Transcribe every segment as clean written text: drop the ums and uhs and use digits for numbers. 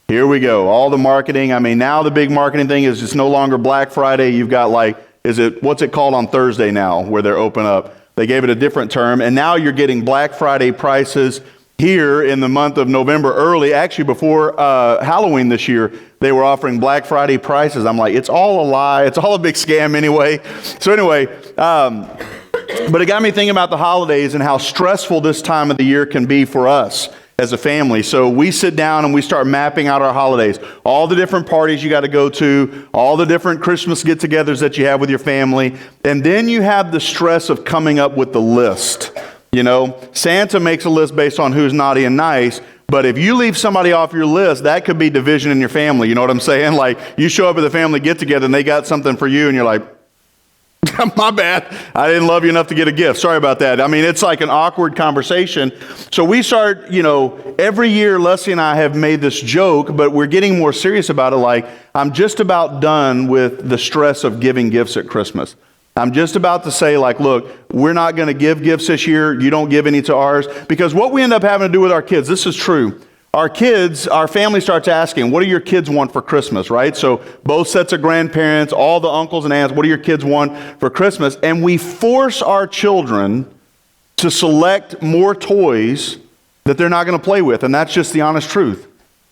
Here we go. All the marketing. I mean, now the big marketing thing is it's no longer Black Friday. You've got what's it called on Thursday now where they're open up? They gave it a different term. And now you're getting Black Friday prices here in the month of November early. Actually, before Halloween this year, they were offering Black Friday prices. I'm like, it's all a lie. It's all a big scam anyway. So anyway, but it got me thinking about the holidays and how stressful this time of the year can be for us as a family. So we sit down and we start mapping out our holidays, all the different parties you got to go to, all the different Christmas get-togethers that you have with your family, and then you have the stress of coming up with the list. You know, Santa makes a list based on who's naughty and nice, but if you leave somebody off your list, that could be division in your family. You know what I'm saying? Like, you show up at the family get-together and they got something for you and you're like, my bad, I didn't love you enough to get a gift. Sorry about that. I mean, it's like an awkward conversation. So we start, every year Leslie and I have made this joke, but we're getting more serious about it. Like, I'm just about done with the stress of giving gifts at Christmas. I'm just about to say, like, look, we're not going to give gifts this year. You don't give any to ours. Because what we end up having to do with our kids, this is true. Our family starts asking, what do your kids want for Christmas, right? So both sets of grandparents, all the uncles and aunts, what do your kids want for Christmas? And we force our children to select more toys that they're not going to play with. And that's just the honest truth.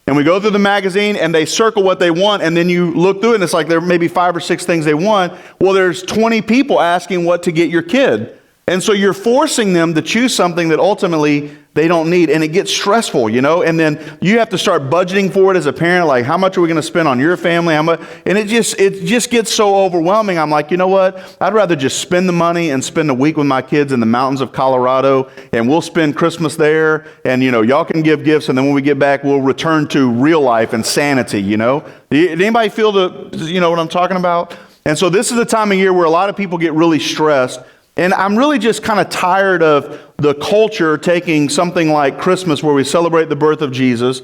And we go through the magazine and they circle what they want, and then you look through it and it's like there may be 5 or 6 things they want. Well, there's 20 people asking what to get your kid. And so you're forcing them to choose something that ultimately they don't need, and it gets stressful, and then you have to start budgeting for it as a parent, like how much are we going to spend on your family, how much, and it just gets so overwhelming. I'm like, you know what? I'd rather just spend the money and spend a week with my kids in the mountains of Colorado, and we'll spend Christmas there, and y'all can give gifts, and then when we get back, we'll return to real life and sanity, Did anybody feel what I'm talking about? And so this is the time of year where a lot of people get really stressed. And I'm really just kind of tired of the culture taking something like Christmas, where we celebrate the birth of Jesus,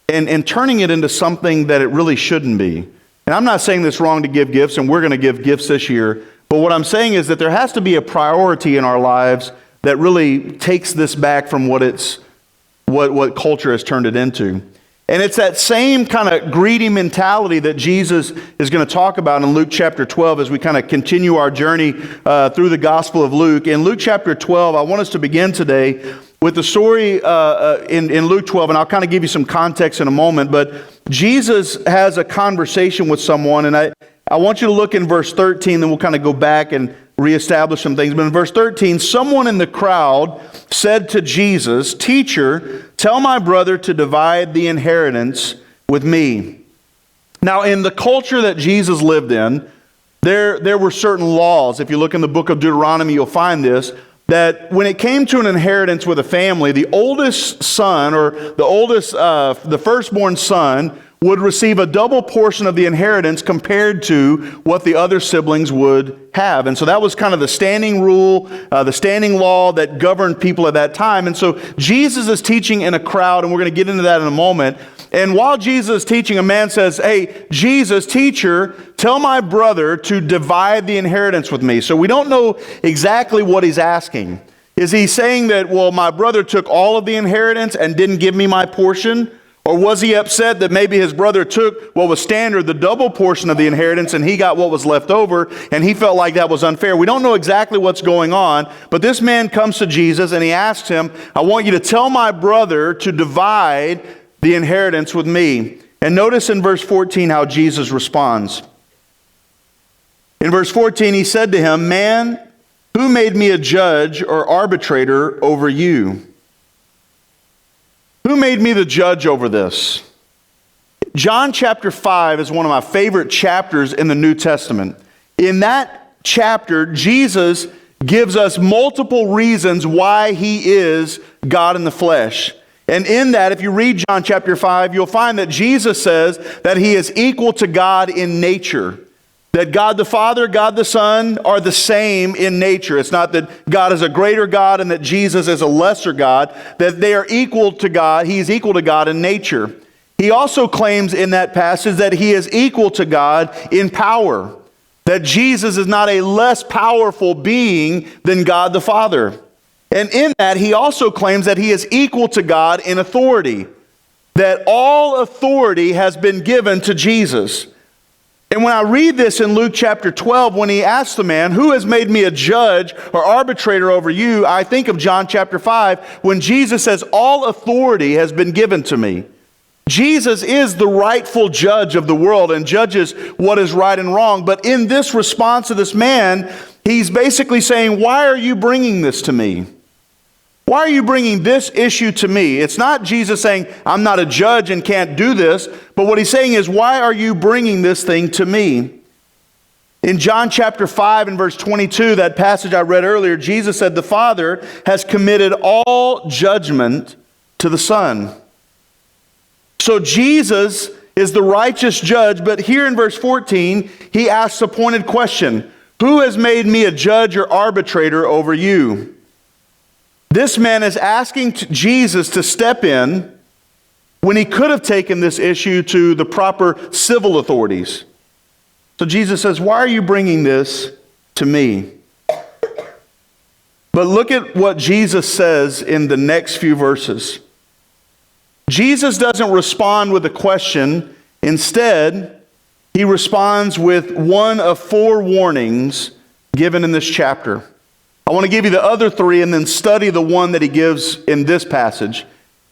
and turning it into something that it really shouldn't be. And I'm not saying it's wrong to give gifts, and we're going to give gifts this year. But what I'm saying is that there has to be a priority in our lives that really takes this back from what culture has turned it into. And it's that same kind of greedy mentality that Jesus is going to talk about in Luke chapter 12 as we kind of continue our journey through the Gospel of Luke. In Luke chapter 12, I want us to begin today with the story in Luke 12, and I'll kind of give you some context in a moment. But Jesus has a conversation with someone, and I want you to look in verse 13, then we'll kind of go back and reestablish some things. But in verse 13, someone in the crowd said to Jesus, "Teacher, tell my brother to divide the inheritance with me." Now, in the culture that Jesus lived in, there were certain laws. If you look in the book of Deuteronomy, you'll find this, that when it came to an inheritance with a family, the oldest son, or the firstborn son, would receive a double portion of the inheritance compared to what the other siblings would have. And so that was kind of the standing rule, the standing law that governed people at that time. And so Jesus is teaching in a crowd, and we're going to get into that in a moment. And while Jesus is teaching, a man says, "Hey, Jesus, teacher, tell my brother to divide the inheritance with me." So we don't know exactly what he's asking. Is he saying that, well, my brother took all of the inheritance and didn't give me my portion? Or was he upset that maybe his brother took what was standard, the double portion of the inheritance, and he got what was left over, and he felt like that was unfair? We don't know exactly what's going on, but this man comes to Jesus and he asks him, "I want you to tell my brother to divide the inheritance with me." And notice in verse 14 how Jesus responds. In verse 14, he said to him, "Man, who made me a judge or arbitrator over you?" Who made me the judge over this? John chapter 5 is one of my favorite chapters in the New Testament. In that chapter, Jesus gives us multiple reasons why he is God in the flesh. And in that, if you read John chapter 5, you'll find that Jesus says that he is equal to God in nature. That God the Father, God the Son are the same in nature. It's not that God is a greater God and that Jesus is a lesser God. That they are equal to God. He is equal to God in nature. He also claims in that passage that he is equal to God in power. That Jesus is not a less powerful being than God the Father. And in that, he also claims that he is equal to God in authority. that all authority has been given to Jesus. And when I read this in Luke chapter 12, when he asks the man, who has made me a judge or arbitrator over you? I think of John chapter 5, when Jesus says, all authority has been given to me. Jesus is the rightful judge of the world and judges what is right and wrong. But in this response to this man, he's basically saying, why are you bringing this to me? Why are you bringing this issue to me? It's not Jesus saying, I'm not a judge and can't do this. But what he's saying is, why are you bringing this thing to me? In John chapter 5 and verse 22, that passage I read earlier, Jesus said, the Father has committed all judgment to the Son. So Jesus is the righteous judge, but here in verse 14, he asks a pointed question. Who has made me a judge or arbitrator over you? This man is asking Jesus to step in when he could have taken this issue to the proper civil authorities. So Jesus says, why are you bringing this to me? But look at what Jesus says in the next few verses. Jesus doesn't respond with a question. Instead, he responds with one of 4 warnings given in this chapter. I want to give you the other 3 and then study the one that he gives in this passage.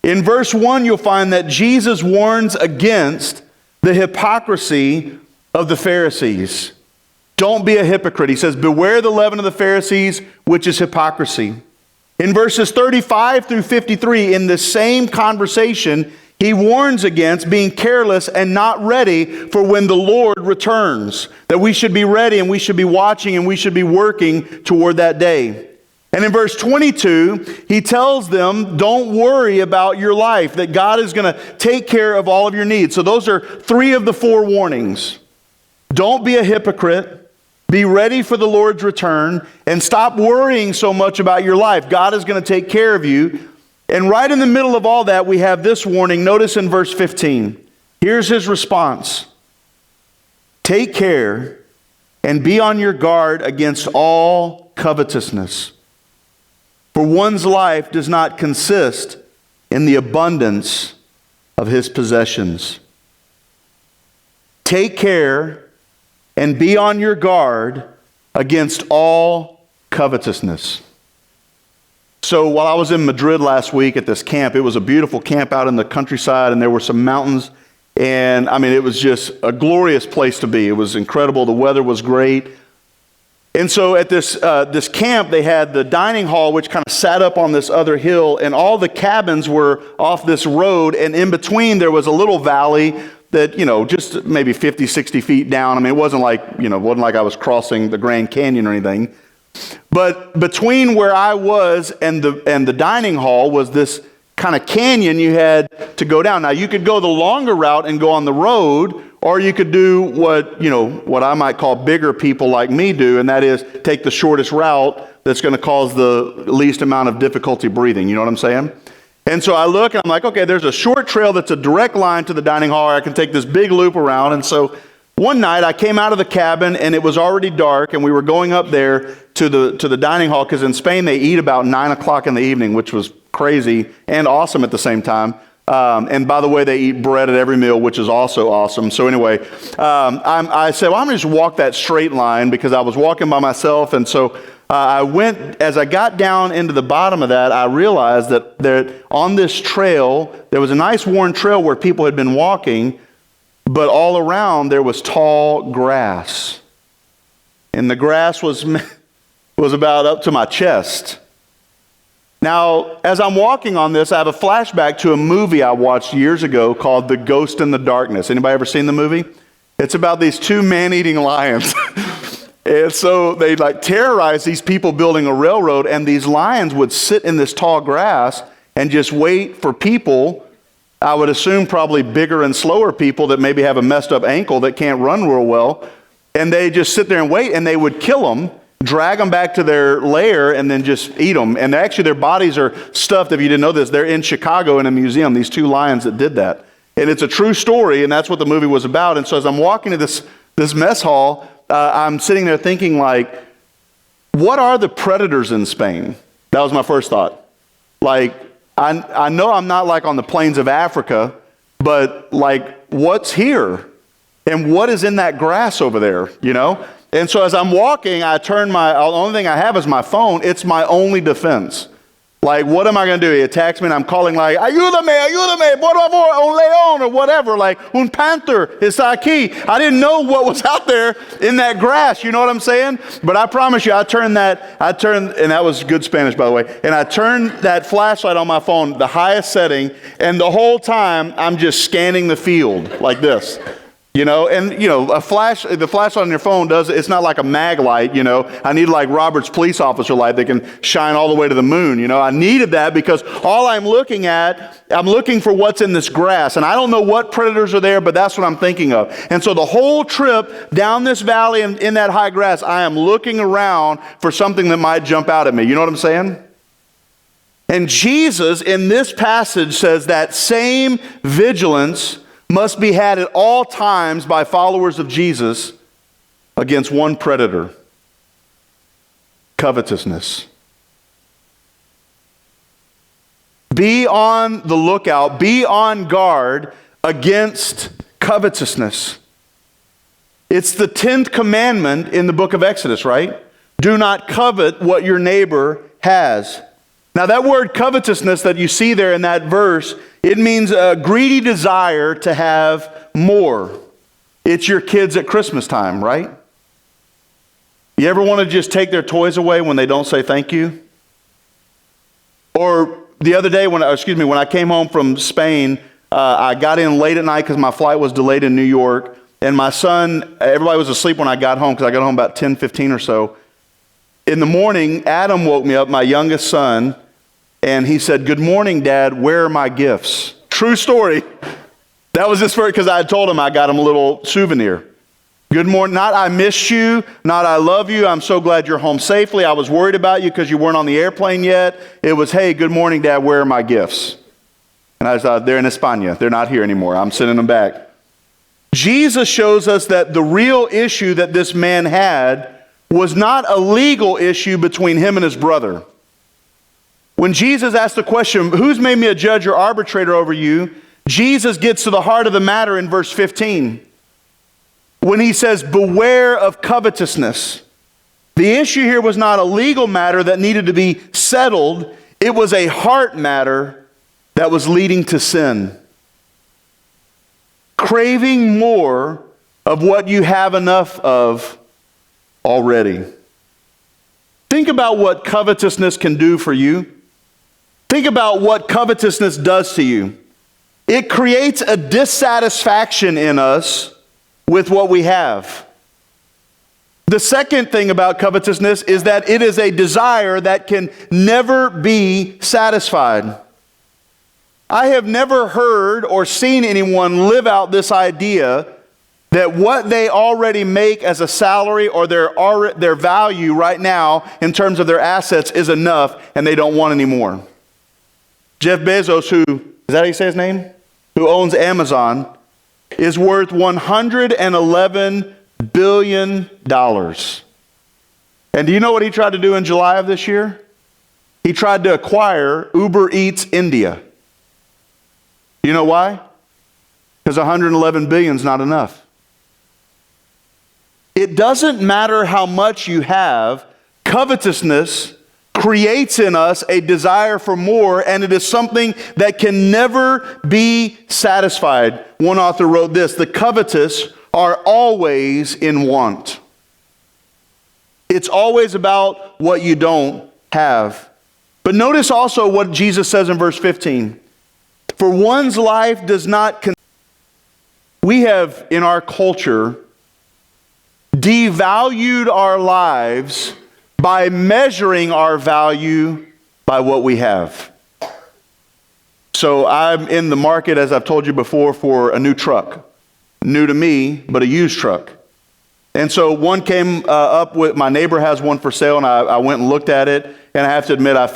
In verse 1, you'll find that Jesus warns against the hypocrisy of the Pharisees. Don't be a hypocrite. He says, beware the leaven of the Pharisees, which is hypocrisy. In verses 35 through 53, in the same conversation, he warns against being careless and not ready for when the Lord returns. That we should be ready and we should be watching and we should be working toward that day. And in verse 22, he tells them, don't worry about your life, that God is going to take care of all of your needs. So those are 3 of the 4 warnings. Don't be a hypocrite. Be ready for the Lord's return and stop worrying so much about your life. God is going to take care of you. And right in the middle of all that, we have this warning. Notice in verse 15. Here's his response. Take care and be on your guard against all covetousness. For one's life does not consist in the abundance of his possessions. Take care and be on your guard against all covetousness. So while I was in Madrid last week at this camp, it was a beautiful camp out in the countryside, and there were some mountains, and I mean, it was just a glorious place to be. It was incredible. The weather was great. And so at this camp, they had the dining hall, which kind of sat up on this other hill, and all the cabins were off this road, and in between there was a little valley that, just maybe 50, 60 feet down. I mean, it wasn't like I was crossing the Grand Canyon or anything. But between where I was and the dining hall was this kind of canyon you had to go down. Now, you could go the longer route and go on the road, or you could do what I might call bigger people like me do, and that is take the shortest route that's going to cause the least amount of difficulty breathing. You know what I'm saying? And so I look and I'm like, okay, there's a short trail that's a direct line to the dining hall. I can take this big loop around. And so one night I came out of the cabin and it was already dark, and we were going up there to the dining hall, because in Spain they eat about 9 o'clock in the evening, which was crazy and awesome at the same time. And by the way, they eat bread at every meal, which is also awesome. So anyway, I said, well, I'm going to just walk that straight line, because I was walking by myself. And so I went, as I got down into the bottom of that, I realized that there, on this trail, there was a nice worn trail where people had been walking, but all around there was tall grass. And the grass was about up to my chest. Now, as I'm walking on this, I have a flashback to a movie I watched years ago called The Ghost in the Darkness. Anybody ever seen the movie? It's about these 2 man-eating lions. And so they terrorize these people building a railroad, and these lions would sit in this tall grass and just wait for people, I would assume probably bigger and slower people that maybe have a messed up ankle that can't run real well. And they just sit there and wait, and they would kill them, drag them back to their lair, and then just eat them. And actually their bodies are stuffed, if you didn't know this, they're in Chicago in a museum, these 2 lions that did that. And it's a true story, and that's what the movie was about. And so as I'm walking to this mess hall, I'm sitting there thinking, what are the predators in Spain? That was my first thought. I know I'm not on the plains of Africa, but like, what's here? And what is in that grass over there, you know? And so as I'm walking, the only thing I have is my phone. It's my only defense. Like, what am I going to do? He attacks me and I'm calling like, ayúdame, por favor, un león, or whatever, like, un panther está aquí. I didn't know what was out there in that grass, you know what I'm saying? But I promise you, and that was good Spanish, by the way, and I turned that flashlight on my phone, the highest setting, and the whole time, I'm just scanning the field like this. You know, and you know, the flashlight on your phone it's not like a mag light, you know. I need like Robert's police officer light that can shine all the way to the moon, you know. I needed that because all I'm looking for what's in this grass. And I don't know what predators are there, but that's what I'm thinking of. And so the whole trip down this valley and in that high grass, I am looking around for something that might jump out at me. You know what I'm saying? And Jesus in this passage says that same vigilance must be had at all times by followers of Jesus against one predator: covetousness. Be on the lookout, be on guard against covetousness. It's the 10th commandment in the book of Exodus, right? Do not covet what your neighbor has. Now that word covetousness that you see there in that verse, it means a greedy desire to have more. It's your kids at Christmas time, right? You ever want to just take their toys away when they don't say thank you? Or the other day when I came home from Spain, I got in late at night because my flight was delayed in New York. And my son, everybody was asleep when I got home because I got home about 10:15 or so. In the morning, Adam woke me up, my youngest son, and he said, "Good morning, Dad, where are my gifts?" True story. That was his first, because I had told him I got him a little souvenir. Good morning, not "I miss you," not "I love you, I'm so glad you're home safely, I was worried about you because you weren't on the airplane yet." It was, "Hey, good morning, Dad, where are my gifts?" And I thought, they're in España, they're not here anymore, I'm sending them back. Jesus shows us that the real issue that this man had was not a legal issue between him and his brother. When Jesus asked the question, "Who's made me a judge or arbitrator over you?" Jesus gets to the heart of the matter in verse 15. When he says, "Beware of covetousness." The issue here was not a legal matter that needed to be settled. It was a heart matter that was leading to sin. Craving more of what you have enough of already. Think about what covetousness can do for you. Think about what covetousness does to you. It creates a dissatisfaction in us with what we have. The second thing about covetousness is that it is a desire that can never be satisfied. I have never heard or seen anyone live out this idea that what they already make as a salary or their value right now in terms of their assets is enough and they don't want any more. Jeff Bezos, is that how you say his name? Who owns Amazon, is worth $111 billion. And do you know what he tried to do in July of this year? He tried to acquire Uber Eats India. You know why? Because 111 billion is not enough. It doesn't matter how much you have, covetousness creates in us a desire for more, and it is something that can never be satisfied. One author wrote this: "The covetous are always in want." It's always about what you don't have. But notice also what Jesus says in verse 15. For one's life does not... We have, in our culture, devalued our lives by measuring our value by what we have. So I'm in the market, as I've told you before, for a new truck. New to me, but a used truck. And so one came up with, my neighbor has one for sale, and I went and looked at it, and I have to admit, I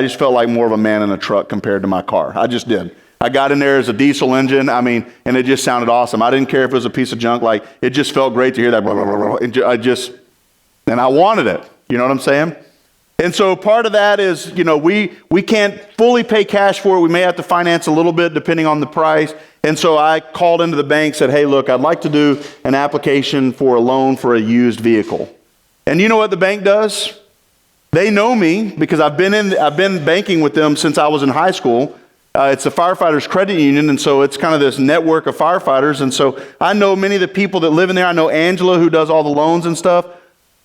just felt like more of a man in a truck compared to my car. I just did. I got in there as a diesel engine, and it just sounded awesome. I didn't care if it was a piece of junk, it just felt great to hear that, blah, blah, blah, blah. And I wanted it. You know what I'm saying? And so part of that is, we can't fully pay cash for it. We may have to finance a little bit depending on the price. And so I called into the bank, said, hey, look, I'd like to do an application for a loan for a used vehicle. And you know what the bank does? They know me because I've been banking with them since I was in high school. It's a firefighters credit union, and so it's kind of this network of firefighters. And so I know many of the people that live in there. I know Angela, who does all the loans and stuff.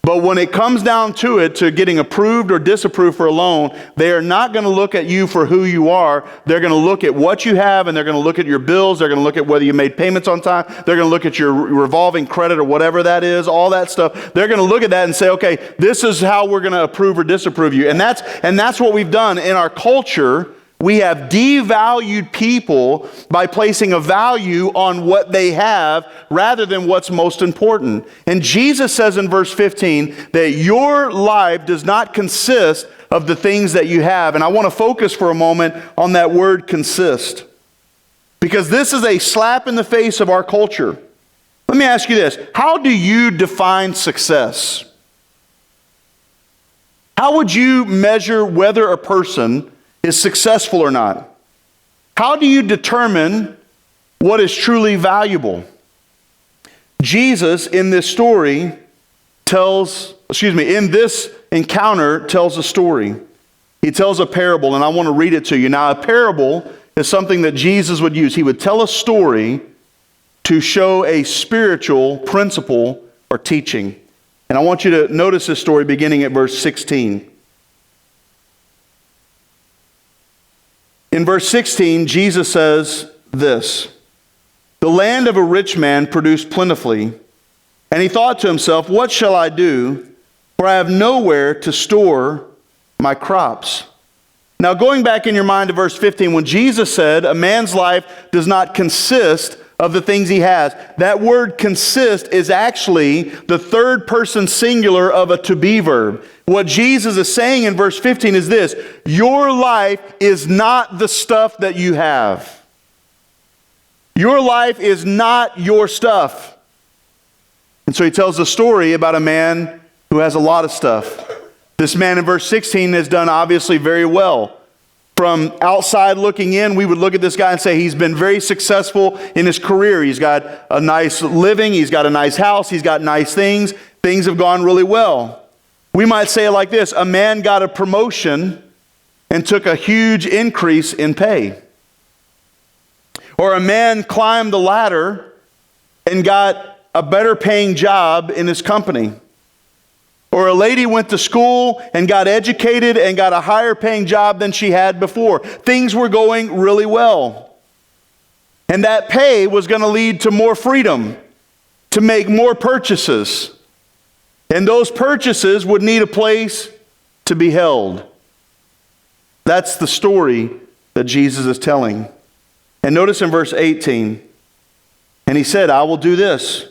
But when it comes down to it, to getting approved or disapproved for a loan, they are not going to look at you for who you are. They're going to look at what you have, and they're going to look at your bills. They're going to look at whether you made payments on time. They're going to look at your revolving credit or whatever that is, all that stuff. They're going to look at that and say, okay, this is how we're going to approve or disapprove you. And that's what we've done in our culture. We have devalued people by placing a value on what they have rather than what's most important. And Jesus says in verse 15 that your life does not consist of the things that you have. And I want to focus for a moment on that word consist, because this is a slap in the face of our culture. Let me ask you this. How do you define success? How would you measure whether a person is successful or not? How do you determine what is truly valuable? Jesus in this story in this encounter tells a story. He tells a parable, and I want to read it to you. Now, a parable is something that Jesus would use. He would tell a story to show a spiritual principle or teaching. And I want you to notice this story beginning at verse 16. In verse 16, Jesus says this: the land of a rich man produced plentifully, and he thought to himself, what shall I do? For I have nowhere to store my crops. Now, going back in your mind to verse 15, when Jesus said a man's life does not consist of the things he has, that word consist is actually the third person singular of a to be verb. What Jesus is saying in verse 15 is this: your life is not the stuff that you have. Your life is not your stuff. And so he tells the story about a man who has a lot of stuff. This man in verse 16 has done obviously very well. From outside looking in, we would look at this guy and say he's been very successful in his career. He's got a nice living, he's got a nice house, he's got nice things. Things have gone really well. We might say it like this: a man got a promotion and took a huge increase in pay. Or a man climbed the ladder and got a better paying job in his company. Or a lady went to school and got educated and got a higher paying job than she had before. Things were going really well. And that pay was going to lead to more freedom, to make more purchases. And those purchases would need a place to be held. That's the story that Jesus is telling. And notice in verse 18, and he said, I will do this.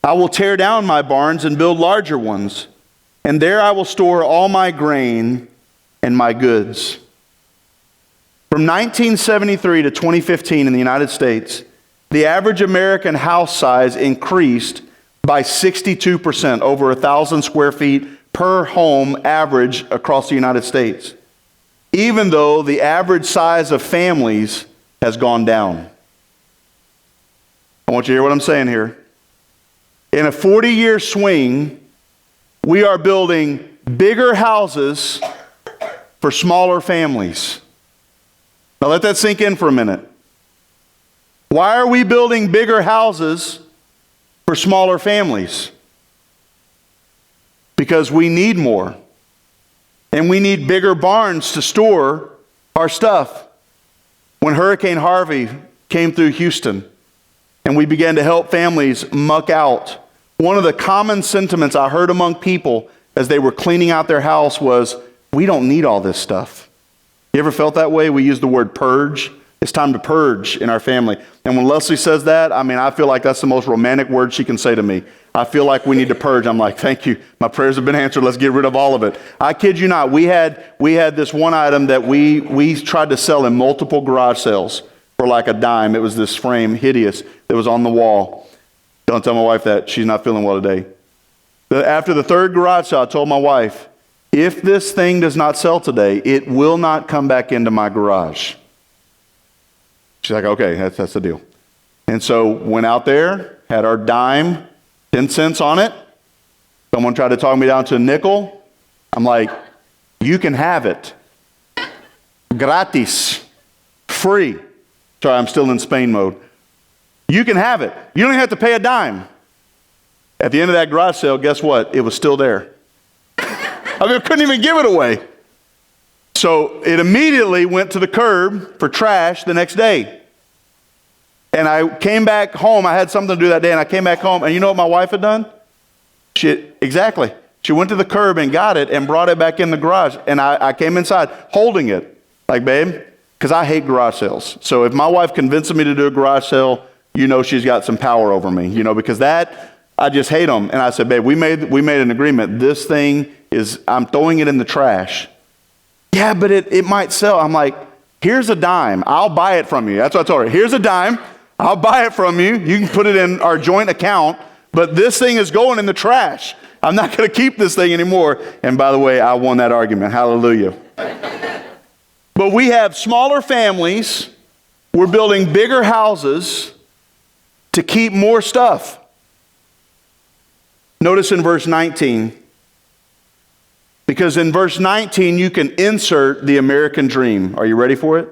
I will tear down my barns and build larger ones, and there I will store all my grain and my goods. From 1973 to 2015 in the United States, the average American house size increased by 62%, over 1,000 square feet per home average across the United States, even though the average size of families has gone down. I want you to hear what I'm saying here. In a 40-year swing, we are building bigger houses for smaller families. Now let that sink in for a minute. Why are we building bigger houses for smaller families? Because we need more. And we need bigger barns to store our stuff. When Hurricane Harvey came through Houston and we began to help families muck out, one of the common sentiments I heard among people as they were cleaning out their house was, we don't need all this stuff. You ever felt that way? We use the word purge. It's time to purge in our family. And when Leslie says that, I feel like that's the most romantic word she can say to me. I feel like we need to purge. I'm like, thank you. My prayers have been answered. Let's get rid of all of it. I kid you not. We had this one item that we tried to sell in multiple garage sales for like a dime. It was this frame, hideous, that was on the wall. Don't tell my wife that. She's not feeling well today. After the third garage sale, I told my wife, if this thing does not sell today, it will not come back into my garage. She's like, okay, that's the deal. And so went out there, had our dime, 10 cents on it. Someone tried to talk me down to a nickel. I'm like, you can have it. Gratis. Free. Sorry, I'm still in Spain mode. You can have it. You don't even have to pay a dime. At the end of that garage sale, guess what? It was still there. I mean, I couldn't even give it away. So it immediately went to the curb for trash the next day. And I came back home. I had something to do that day, and I came back home, and you know what my wife had done? Exactly. She went to the curb and got it and brought it back in the garage. And I came inside holding it. Like, babe, because I hate garage sales. So if my wife convinces me to do a garage sale, you know she's got some power over me, you know, because I just hate them. And I said, babe, we made an agreement. This thing I'm throwing it in the trash. Yeah, but it might sell. I'm like, here's a dime. I'll buy it from you. That's what I told her. Here's a dime. I'll buy it from you. You can put it in our joint account, but this thing is going in the trash. I'm not going to keep this thing anymore. And by the way, I won that argument. Hallelujah. But we have smaller families. We're building bigger houses to keep more stuff. Notice in verse 19, because in verse 19 you can insert the American dream. Are you ready for it?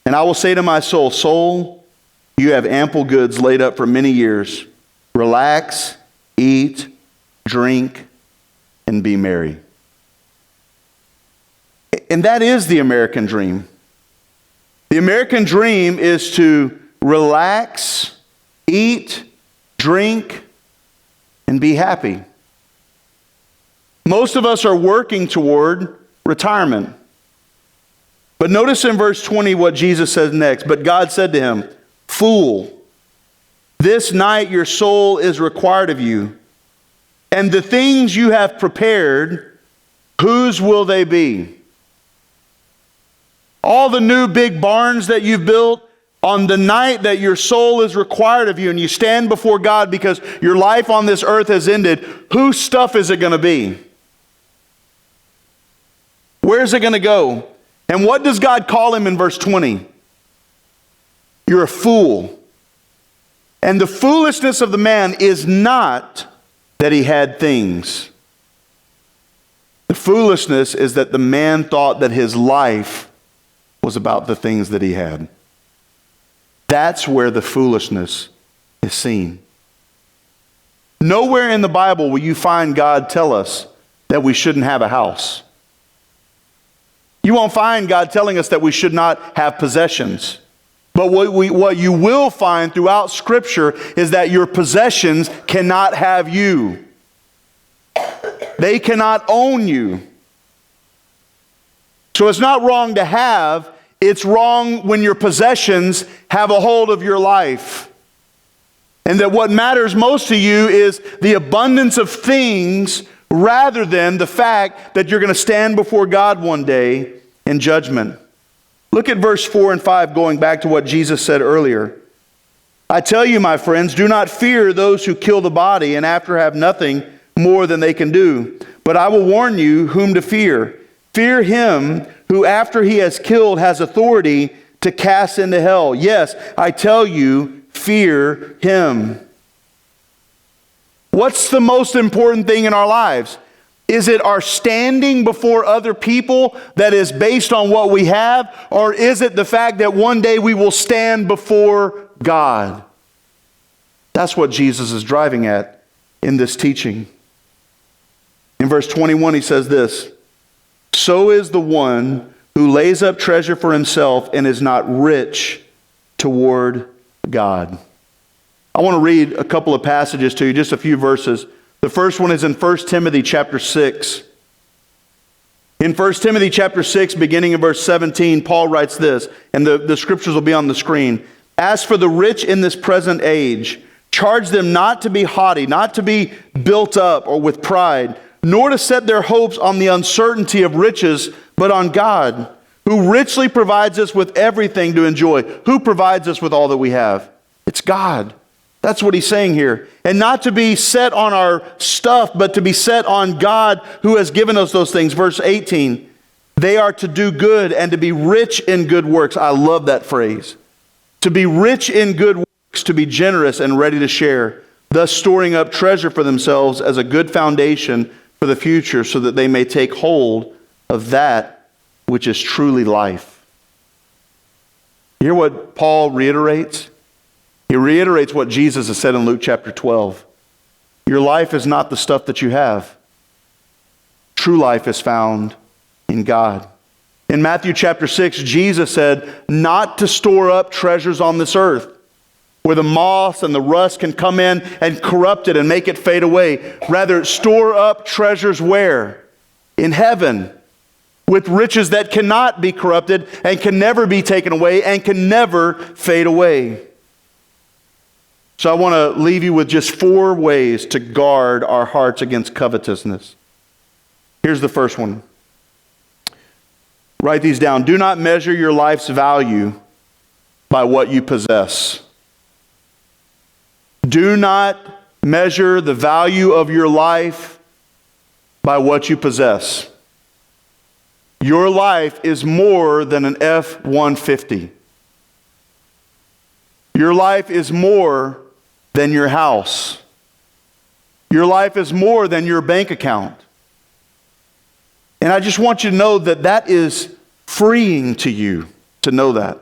And I will say to my soul, soul, you have ample goods laid up for many years. Relax, eat, drink, and be merry. And that is the American dream. The American dream is to relax, eat, drink, and be happy. Most of us are working toward retirement. But notice in verse 20 what Jesus says next. But God said to him, fool, this night your soul is required of you, and the things you have prepared, whose will they be? All the new big barns that you've built, on the night that your soul is required of you and you stand before God because your life on this earth has ended, whose stuff is it going to be? Where's it going to go? And what does God call him in verse 20? You're a fool. And the foolishness of the man is not that he had things. The foolishness is that the man thought that his life was about the things that he had. That's where the foolishness is seen. Nowhere in the Bible will you find God tell us that we shouldn't have a house. You won't find God telling us that we should not have possessions. But what you will find throughout Scripture is that your possessions cannot have you. They cannot own you. So it's not wrong to have, it's wrong when your possessions have a hold of your life. And that what matters most to you is the abundance of things rather than the fact that you're going to stand before God one day in judgment. Look at verse 4 and 5, going back to what Jesus said earlier. I tell you, my friends, do not fear those who kill the body and after have nothing more than they can do. But I will warn you whom to fear. Fear him who after he has killed has authority to cast into hell. Yes, I tell you, fear him. What's the most important thing in our lives? Is it our standing before other people that is based on what we have? Or is it the fact that one day we will stand before God? That's what Jesus is driving at in this teaching. In verse 21 he says this, so is the one who lays up treasure for himself and is not rich toward God. I want to read a couple of passages to you, just a few verses. The first one is in 1 Timothy chapter 6. In 1 Timothy chapter 6, beginning in verse 17, Paul writes this, and the scriptures will be on the screen. As for the rich in this present age, charge them not to be haughty, not to be built up or with pride, nor to set their hopes on the uncertainty of riches, but on God, who richly provides us with everything to enjoy. Who provides us with all that we have? It's God. That's what he's saying here. And not to be set on our stuff, but to be set on God who has given us those things. Verse 18, they are to do good and to be rich in good works. I love that phrase. To be rich in good works, to be generous and ready to share, thus storing up treasure for themselves as a good foundation for the future, so that they may take hold of that which is truly life. You hear what Paul reiterates? He reiterates what Jesus has said in Luke chapter 12. Your life is not the stuff that you have. True life is found in God. In Matthew chapter 6, Jesus said not to store up treasures on this earth, where the moths and the rust can come in and corrupt it and make it fade away. Rather, store up treasures where? In heaven, with riches that cannot be corrupted and can never be taken away and can never fade away. So I want to leave you with just 4 ways to guard our hearts against covetousness. Here's the first one. Write these down. Do not measure your life's value by what you possess. Do not measure the value of your life by what you possess. Your life is more than an F-150. Your life is more than your house. Your life is more than your bank account. And I just want you to know that that is freeing to you to know that.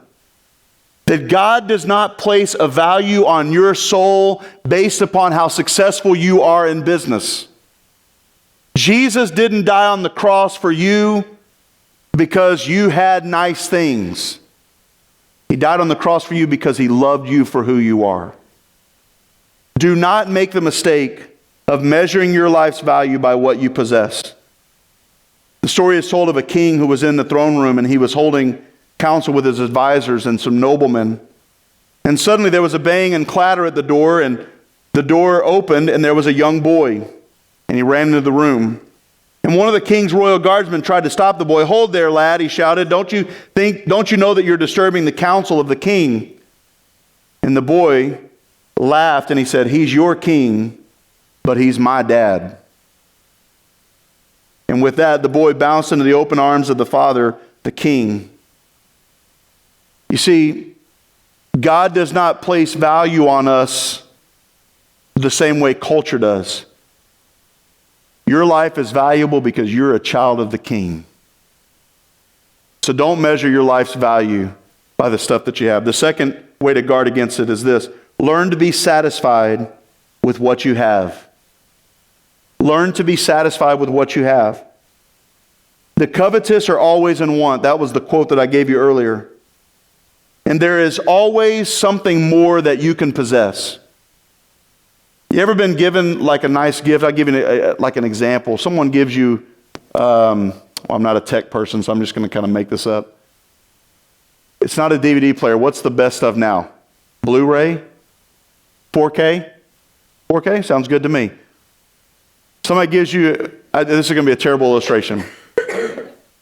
That God does not place a value on your soul based upon how successful you are in business. Jesus didn't die on the cross for you because you had nice things. He died on the cross for you because he loved you for who you are. Do not make the mistake of measuring your life's value by what you possess. The story is told of a king who was in the throne room, and he was holding counsel with his advisors and some noblemen. And suddenly there was a bang and clatter at the door, and the door opened, and there was a young boy, and he ran into the room. And one of the king's royal guardsmen tried to stop the boy. "Hold there, lad," he shouted. Don't you know that you're disturbing the counsel of the king?" And the boy laughed and he said, "He's your king, but he's my dad." And with that, the boy bounced into the open arms of the father, the king. You see, God does not place value on us the same way culture does. Your life is valuable because you're a child of the king. So don't measure your life's value by the stuff that you have. The second way to guard against it is this. Learn to be satisfied with what you have. Learn to be satisfied with what you have. The covetous are always in want. That was the quote that I gave you earlier. And there is always something more that you can possess. You ever been given like a nice gift? I'll give you like an example. Someone gives you, I'm not a tech person, so I'm just going to kind of make this up. It's not a DVD player. What's the best stuff now? Blu-ray? 4K? 4K? Sounds good to me. Somebody gives you, this is going to be a terrible illustration.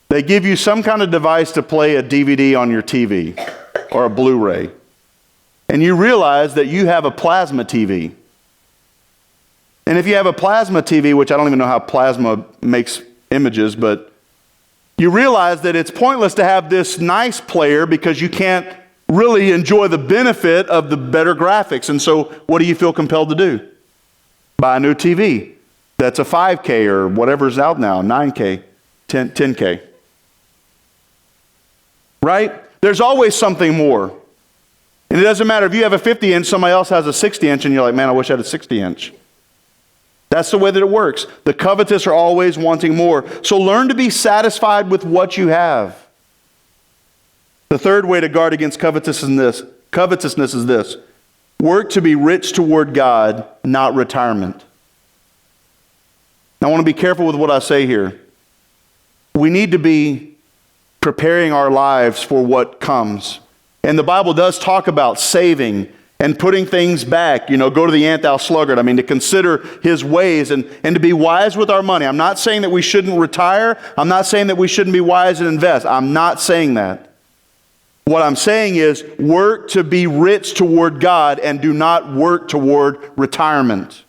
They give you some kind of device to play a DVD on your TV or a Blu-ray. And you realize that you have a plasma TV. And if you have a plasma TV, which I don't even know how plasma makes images, but you realize that it's pointless to have this nice player because you can't really enjoy the benefit of the better graphics. And so what do you feel compelled to do? Buy a new TV. That's a 5K or whatever's out now, 9K, 10K. Right? There's always something more. And it doesn't matter if you have a 50-inch, somebody else has a 60-inch, and you're like, man, I wish I had a 60-inch. That's the way that it works. The covetous are always wanting more. So learn to be satisfied with what you have. The third way to guard against covetousness is this. Work to be rich toward God, not retirement. Now, I want to be careful with what I say here. We need to be preparing our lives for what comes. And the Bible does talk about saving and putting things back. You know, go to the ant thou sluggard. I mean, to consider his ways and to be wise with our money. I'm not saying that we shouldn't retire. I'm not saying that we shouldn't be wise and invest. I'm not saying that. What I'm saying is work to be rich toward God and do not work toward retirement.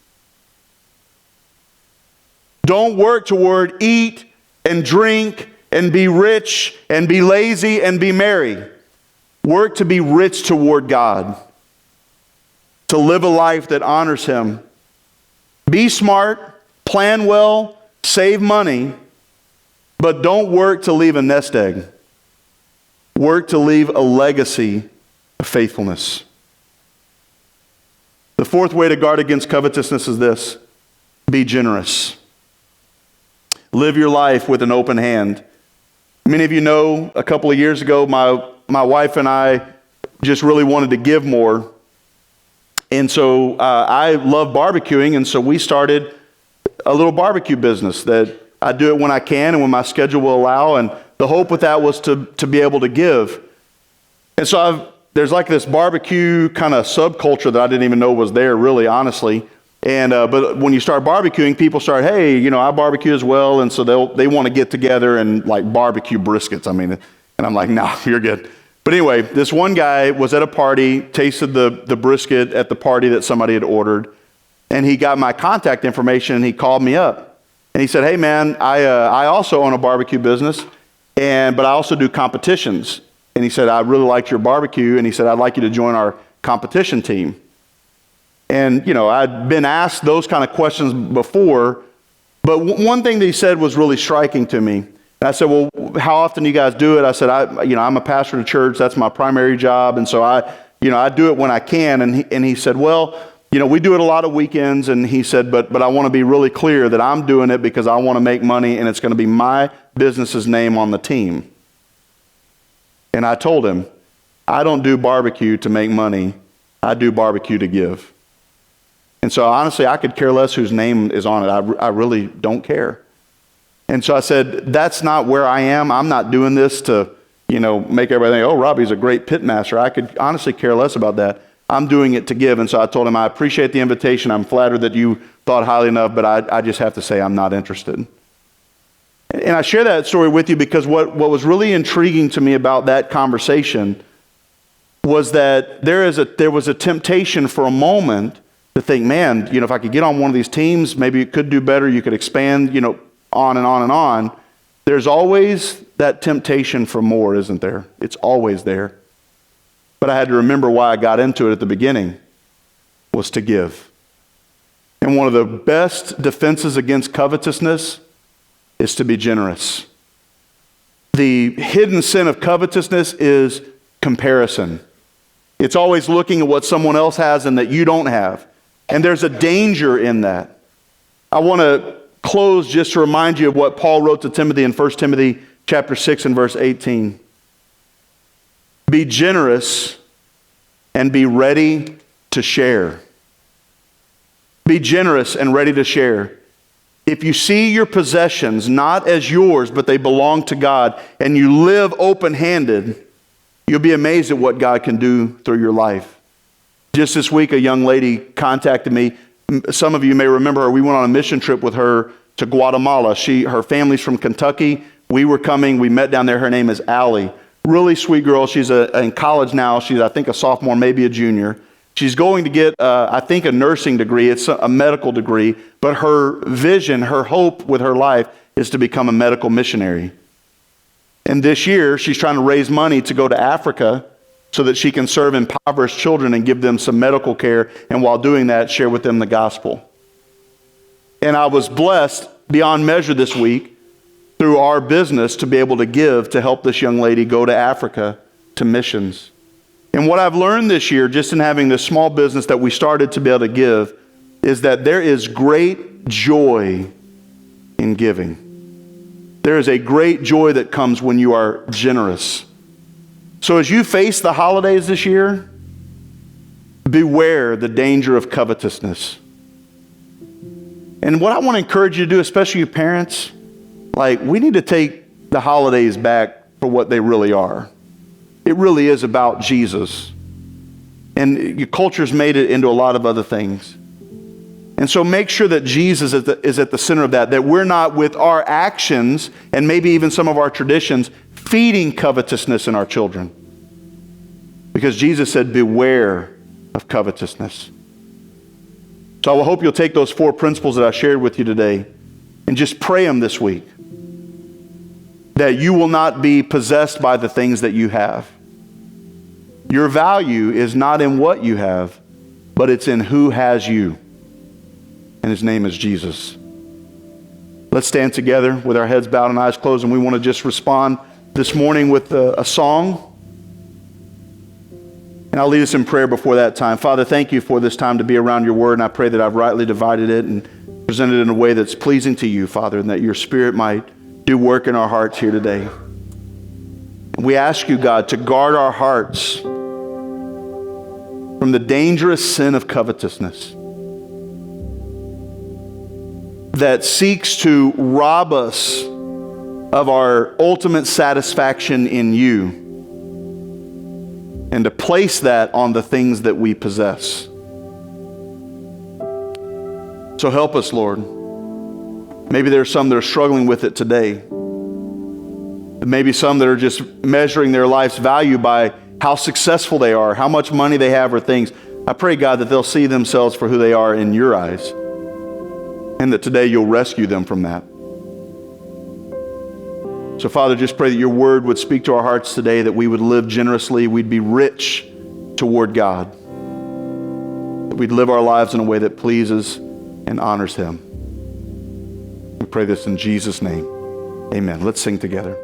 Don't work toward eat and drink and be rich and be lazy and be merry. Work to be rich toward God, to live a life that honors Him. Be smart, plan well, save money, but don't work to leave a nest egg. Work to leave a legacy of faithfulness. The fourth way to guard against covetousness is this: be generous. Live your life with an open hand. Many of you know a couple of years ago, my wife and I just really wanted to give more. And so I love barbecuing, and so we started a little barbecue business that I do it when I can and when my schedule will allow. And the hope with that was to be able to give. And so there's like this barbecue kind of subculture that I didn't even know was there, really, honestly. And but when you start barbecuing, people start, hey, you know, I barbecue as well, and so they want to get together and like barbecue briskets. I mean, and I'm like, no, you're good. But anyway, this one guy was at a party, tasted the brisket at the party that somebody had ordered, and he got my contact information, and he called me up, and he said, hey man, I also own a barbecue business, but I also do competitions. And he said, I really liked your barbecue, and he said, I'd like you to join our competition team. And, you know, I'd been asked those kind of questions before, but one thing that he said was really striking to me. And I said, well, how often do you guys do it? I said, I'm a pastor of a church. That's my primary job. And so I do it when I can. And he said, well, you know, we do it a lot of weekends. And he said, but I want to be really clear that I'm doing it because I want to make money, and it's going to be my business's name on the team. And I told him, I don't do barbecue to make money. I do barbecue to give. And so honestly, I could care less whose name is on it. I really don't care. And so I said, that's not where I am. I'm not doing this to, you know, make everybody think, oh, Robbie's a great pit master. I could honestly care less about that. I'm doing it to give. And so I told him, I appreciate the invitation. I'm flattered that you thought highly enough, but I just have to say I'm not interested. And I share that story with you because what was really intriguing to me about that conversation was that there was a temptation for a moment to think, man, you know, if I could get on one of these teams, maybe it could do better. You could expand, you know, on and on and on. There's always that temptation for more, isn't there? It's always there. But I had to remember why I got into it at the beginning was to give. And one of the best defenses against covetousness is to be generous. The hidden sin of covetousness is comparison. It's always looking at what someone else has and that you don't have. And there's a danger in that. I want to close just to remind you of what Paul wrote to Timothy in 1 Timothy chapter 6 and verse 18. Be generous and be ready to share. Be generous and ready to share. If you see your possessions not as yours, but they belong to God, and you live open-handed, you'll be amazed at what God can do through your life. Just this week, a young lady contacted me. Some of you may remember her. We went on a mission trip with her to Guatemala. Her family's from Kentucky. We were coming. We met down there. Her name is Allie. Really sweet girl. She's in college now. She's, I think, a sophomore, maybe a junior. She's going to get, I think, a nursing degree. It's a medical degree. But her vision, her hope with her life is to become a medical missionary. And this year, she's trying to raise money to go to Africa so that she can serve impoverished children and give them some medical care, and while doing that, share with them the gospel. And I was blessed beyond measure this week through our business to be able to give to help this young lady go to Africa to missions. And what I've learned this year, just in having this small business that we started to be able to give, is that there is great joy in giving. There is a great joy that comes when you are generous. So as you face the holidays this year, beware the danger of covetousness. And what I want to encourage you to do, especially you parents, we need to take the holidays back for what they really are. It really is about Jesus. And your culture's made it into a lot of other things. And so make sure that Jesus is at the center of that we're not with our actions and maybe even some of our traditions feeding covetousness in our children. Because Jesus said, beware of covetousness. So I hope you'll take those 4 principles that I shared with you today and just pray them this week. That you will not be possessed by the things that you have. Your value is not in what you have, but it's in who has you. And his name is Jesus. Let's stand together with our heads bowed and eyes closed, and we want to just respond this morning with a song. And I'll lead us in prayer before that time. Father, thank you for this time to be around your word, and I pray that I've rightly divided it and presented it in a way that's pleasing to you, Father, and that your Spirit might do work in our hearts here today. And we ask you, God, to guard our hearts from the dangerous sin of covetousness that seeks to rob us of our ultimate satisfaction in you, and to place that on the things that we possess. So help us, Lord. Maybe there are some that are struggling with it today. Maybe some that are just measuring their life's value by how successful they are, how much money they have, or things. I pray, God, that they'll see themselves for who they are in your eyes, and that today you'll rescue them from that. So, Father, just pray that your word would speak to our hearts today, that we would live generously, we'd be rich toward God, that we'd live our lives in a way that pleases and honors him. We pray this in Jesus' name. Amen. Let's sing together.